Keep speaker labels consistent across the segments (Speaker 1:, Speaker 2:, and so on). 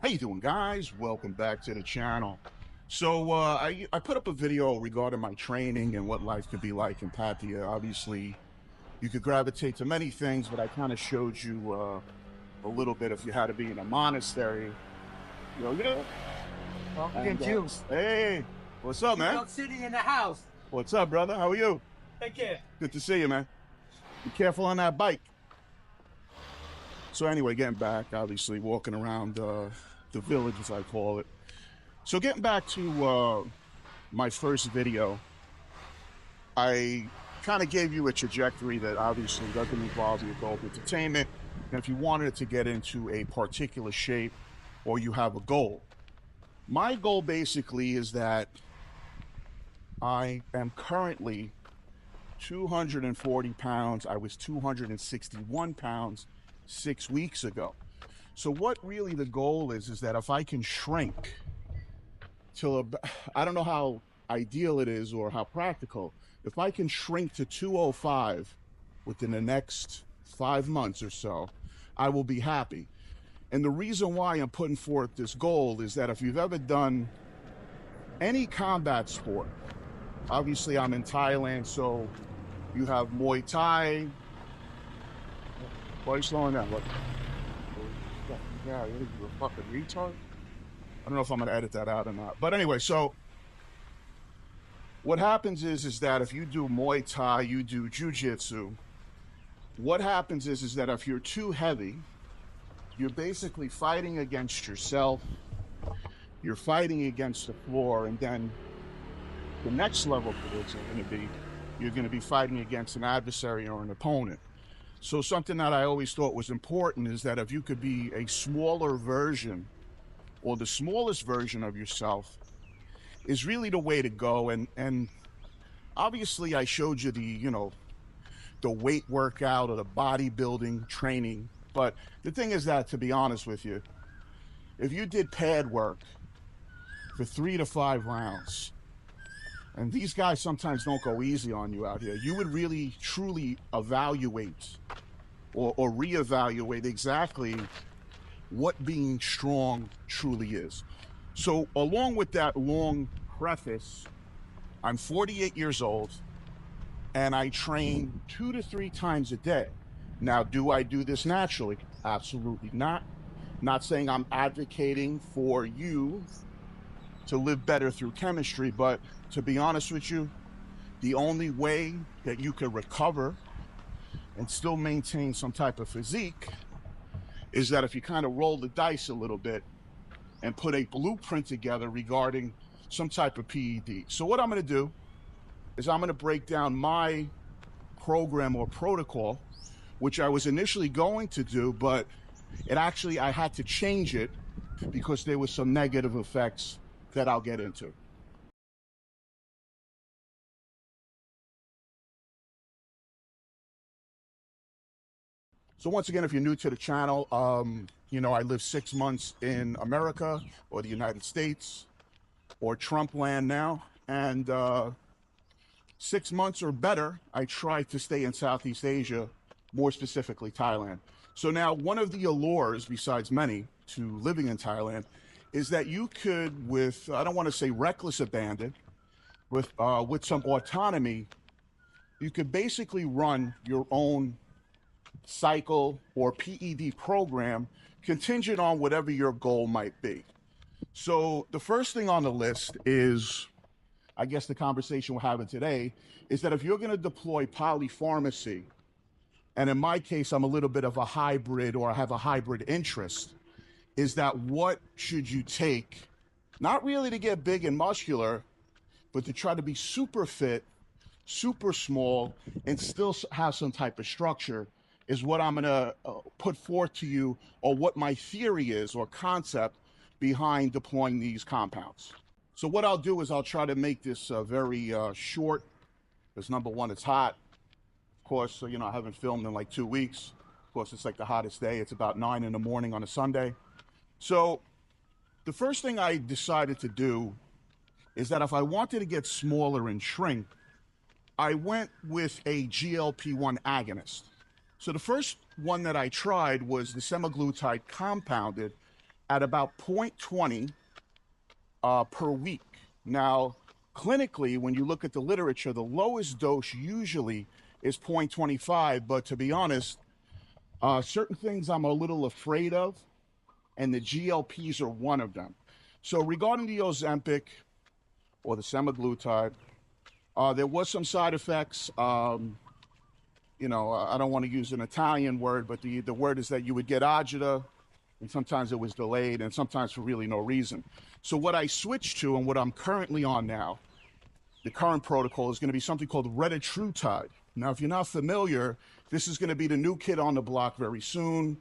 Speaker 1: How you doing, guys? Welcome back to the channel. So I put up a video regarding my training and what life could be like in Pattaya. Obviously, you could gravitate to many things, but I kind of showed you a little bit if you had to be in a monastery. Yeah.
Speaker 2: Talking
Speaker 1: And
Speaker 2: to you.
Speaker 1: hey, what's up, man?
Speaker 2: Not sitting in the house.
Speaker 1: What's up, brother? How are you?
Speaker 2: Take care.
Speaker 1: Good to see you, man. Be careful on that bike. So anyway, getting back, obviously walking around the village, as I call it. So getting back to my first video, I kind of gave you a trajectory that obviously doesn't involve the adult entertainment. And if you wanted to get into a particular shape or you have a goal, my goal basically is that I am currently 240 pounds. I was 261 pounds 6 weeks ago. So what really the goal is that if I can shrink till I don't know how ideal it is or how practical, if I can shrink to 205 within the next 5 months or so, I will be happy. And the reason why I'm putting forth this goal is that if you've ever done any combat sport, obviously I'm in Thailand, so you have Muay Thai. Why are you slowing down? Look. Yeah, you're a fucking retard. I don't know if I'm gonna edit that out or not. But anyway, so what happens is that if you do Muay Thai, you do Jiu-Jitsu, what happens is that if you're too heavy, you're basically fighting against yourself, you're fighting against the floor, and then the next level for this is gonna be, you're gonna be fighting against an adversary or an opponent. So something that I always thought was important is that if you could be a smaller version or the smallest version of yourself is really the way to go. And obviously I showed you the weight workout or the bodybuilding training. But the thing is that, to be honest with you, if you did pad work for 3 to 5 rounds, and these guys sometimes don't go easy on you out here, you would really truly evaluate or reevaluate exactly what being strong truly is. So along with that long preface, I'm 48 years old and I train 2 to 3 times a day. Now, do I do this naturally? Absolutely not. Not saying I'm advocating for you to live better through chemistry, but to be honest with you, the only way that you can recover and still maintain some type of physique is that if you kind of roll the dice a little bit and put a blueprint together regarding some type of PED. So what I'm going to do is I'm going to break down my program or protocol, which I was initially going to do, but I had to change it because there was some negative effects that I'll get into. So once again, if you're new to the channel, I lived 6 months in America or the United States or Trump land now. And 6 months or better, I tried to stay in Southeast Asia, more specifically Thailand. So now one of the allures, besides many, to living in Thailand is that you could, with, I don't want to say reckless abandon, with some autonomy, you could basically run your own cycle or PED program contingent on whatever your goal might be. So the first thing on the list is, I guess the conversation we're having today, is that if you're going to deploy polypharmacy, and in my case, I'm a little bit of a hybrid or I have a hybrid interest, is that what should you take, not really to get big and muscular, but to try to be super fit, super small, and still have some type of structure is what I'm going to put forth to you, or what my theory is or concept behind deploying these compounds. So what I'll do is I'll try to make this very short, because number one, it's hot. Of course, so, I haven't filmed in like 2 weeks. Of course, it's like the hottest day. It's about 9 in the morning on a Sunday. So the first thing I decided to do is that if I wanted to get smaller and shrink, I went with a GLP-1 agonist. So the first one that I tried was the semaglutide compounded, at about 0.20 per week. Now, clinically, when you look at the literature, the lowest dose usually is 0.25, but to be honest, certain things I'm a little afraid of, and the GLPs are one of them. So regarding the Ozempic or the semaglutide, there was some side effects. I don't want to use an Italian word, but the word is that you would get agita, and sometimes it was delayed, and sometimes for really no reason. So what I switched to and what I'm currently on now, the current protocol is going to be something called retatrutide. Now, if you're not familiar, this is going to be the new kid on the block very soon.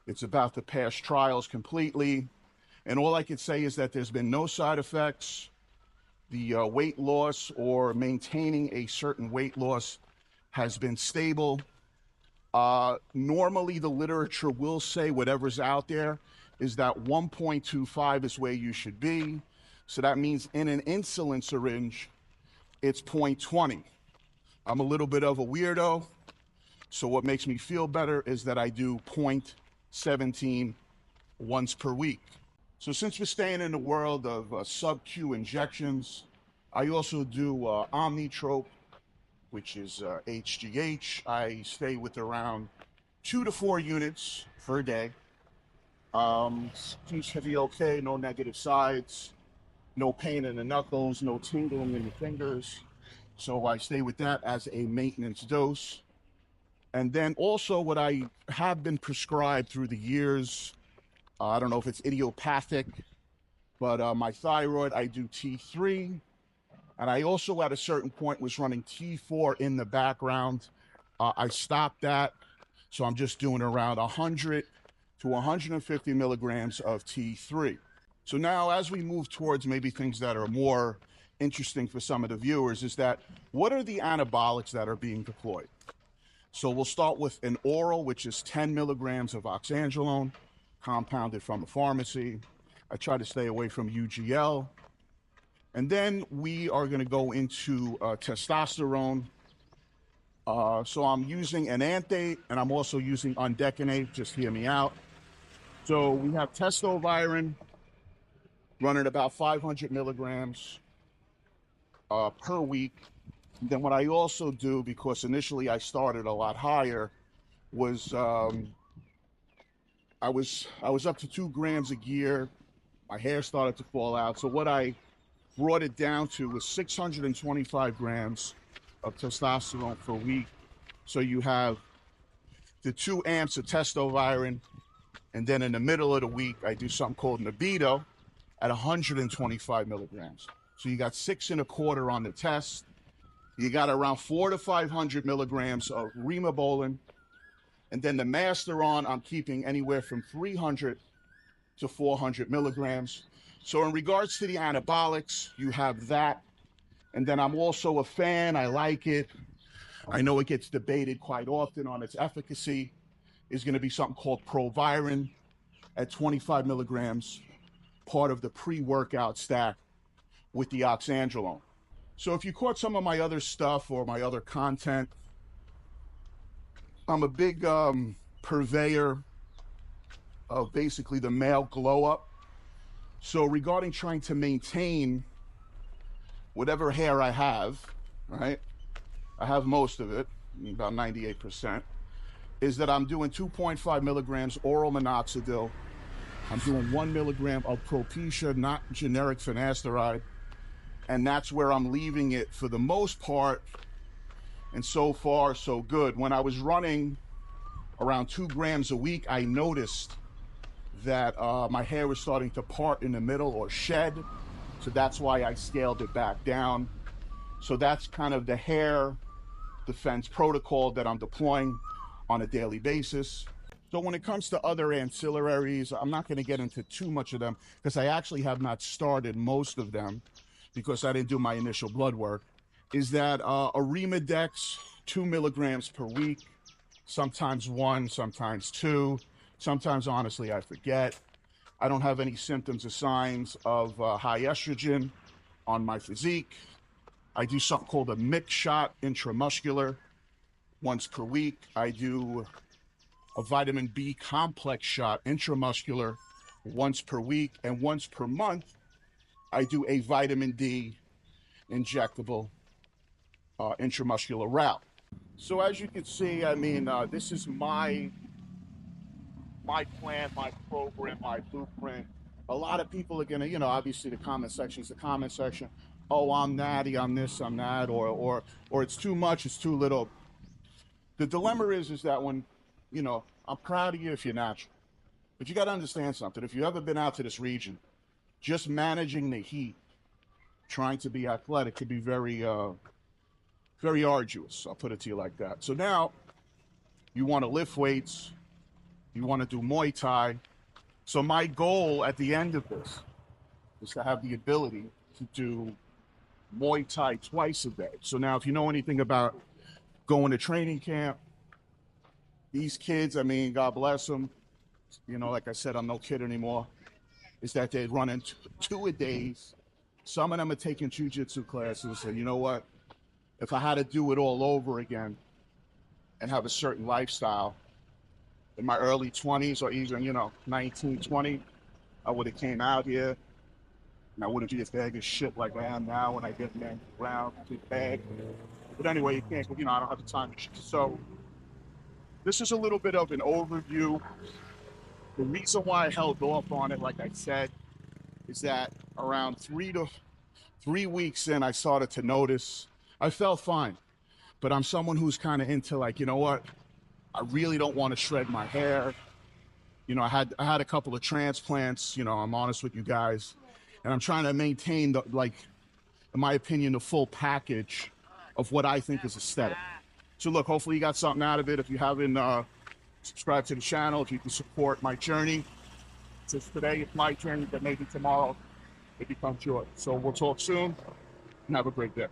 Speaker 1: It's about to pass trials completely. And all I can say is that there's been no side effects. The weight loss or maintaining a certain weight loss has been stable. Normally, the literature will say whatever's out there is that 1.25 is where you should be. So that means in an insulin syringe, it's 0.20. I'm a little bit of a weirdo. So what makes me feel better is that I do 0.17 once per week. So since we're staying in the world of sub-Q injections, I also do Omnitrope, which is HGH. I stay with around 2 to 4 units per day. Seems to be okay, no negative sides, no pain in the knuckles, no tingling in the fingers. So I stay with that as a maintenance dose. And then also what I have been prescribed through the years, I don't know if it's idiopathic, but my thyroid, I do T3. And I also, at a certain point, was running T4 in the background. I stopped that. So I'm just doing around 100 to 150 milligrams of T3. So now, as we move towards maybe things that are more interesting for some of the viewers, is that what are the anabolics that are being deployed? So we'll start with an oral, which is 10 milligrams of oxandrolone, compounded from a pharmacy. I try to stay away from UGL. And then we are going to go into testosterone. So I'm using enanthate, and I'm also using undecanate. Just hear me out. So we have testovirin running about 500 milligrams per week. And then what I also do, because initially I started a lot higher, was I was up to 2 grams a year. My hair started to fall out. So what I brought it down to was 625 grams of testosterone per week. So you have the 2 amps of testovirin, and then in the middle of the week, I do something called Nebido at 125 milligrams. So you got 6.25 on the test. You got around 400 to 500 milligrams of Rimabolin. And then the Masteron, I'm keeping anywhere from 300 to 400 milligrams. So in regards to the anabolics, you have that. And then I'm also a fan. I like it. I know it gets debated quite often on its efficacy. Is going to be something called Proviron at 25 milligrams, part of the pre-workout stack with the oxandrolone. So if you caught some of my other stuff or my other content, I'm a big purveyor of basically the male glow up. So regarding trying to maintain whatever hair I have, right? I have most of it, about 98%, is that I'm doing 2.5 milligrams oral minoxidil. I'm doing 1 milligram of Propecia, not generic finasteride. And that's where I'm leaving it for the most part. And so far, so good. When I was running around 2 grams a week, I noticed that my hair was starting to part in the middle or shed. So that's why I scaled it back down. So that's kind of the hair defense protocol that I'm deploying on a daily basis. So when it comes to other ancillaries, I'm not going to get into too much of them because I actually have not started most of them because I didn't do my initial blood work. Is that Arimidex, 2 milligrams per week, sometimes 1, sometimes 2. Sometimes, honestly, I forget. I don't have any symptoms or signs of high estrogen on my physique. I do something called a mix shot intramuscular once per week. I do a vitamin B complex shot intramuscular once per week, and once per month, I do a vitamin D injectable intramuscular route. So as you can see, I mean, this is my plan, my program, my blueprint. A lot of people are gonna, obviously the comment section is the comment section. Oh, I'm natty, I'm this, I'm that, or it's too much, it's too little. The dilemma is that when, I'm proud of you if you're natural, but you got to understand something. If you've ever been out to this region, just managing the heat, trying to be athletic, could be very arduous. I'll put it to you like that. So now you want to lift weights, you want to do Muay Thai. So my goal at the end of this is to have the ability to do Muay Thai twice a day. So now if you know anything about going to training camp, these kids, I mean, God bless them, like I said, I'm no kid anymore, is that they run into two a days. Some of them are taking jujitsu classes, and you know what? If I had to do it all over again and have a certain lifestyle in my early 20s or even, 19, 20, I would have came out here and I wouldn't be as bag as shit like I am now when I get around to bag. But anyway, you can't, I don't have the time. So this is a little bit of an overview. The reason why I held off on it, like I said, is that around 3 weeks in, I started to notice I felt fine, but I'm someone who's kind of into like, you know what? I really don't want to shred my hair. I had a couple of transplants. I'm honest with you guys, and I'm trying to maintain the in my opinion, the full package of what I think is aesthetic. So look, hopefully you got something out of it. If you haven't subscribed to the channel, if you can support my journey, since today it's my journey, but maybe tomorrow it becomes yours. So we'll talk soon and have a great day.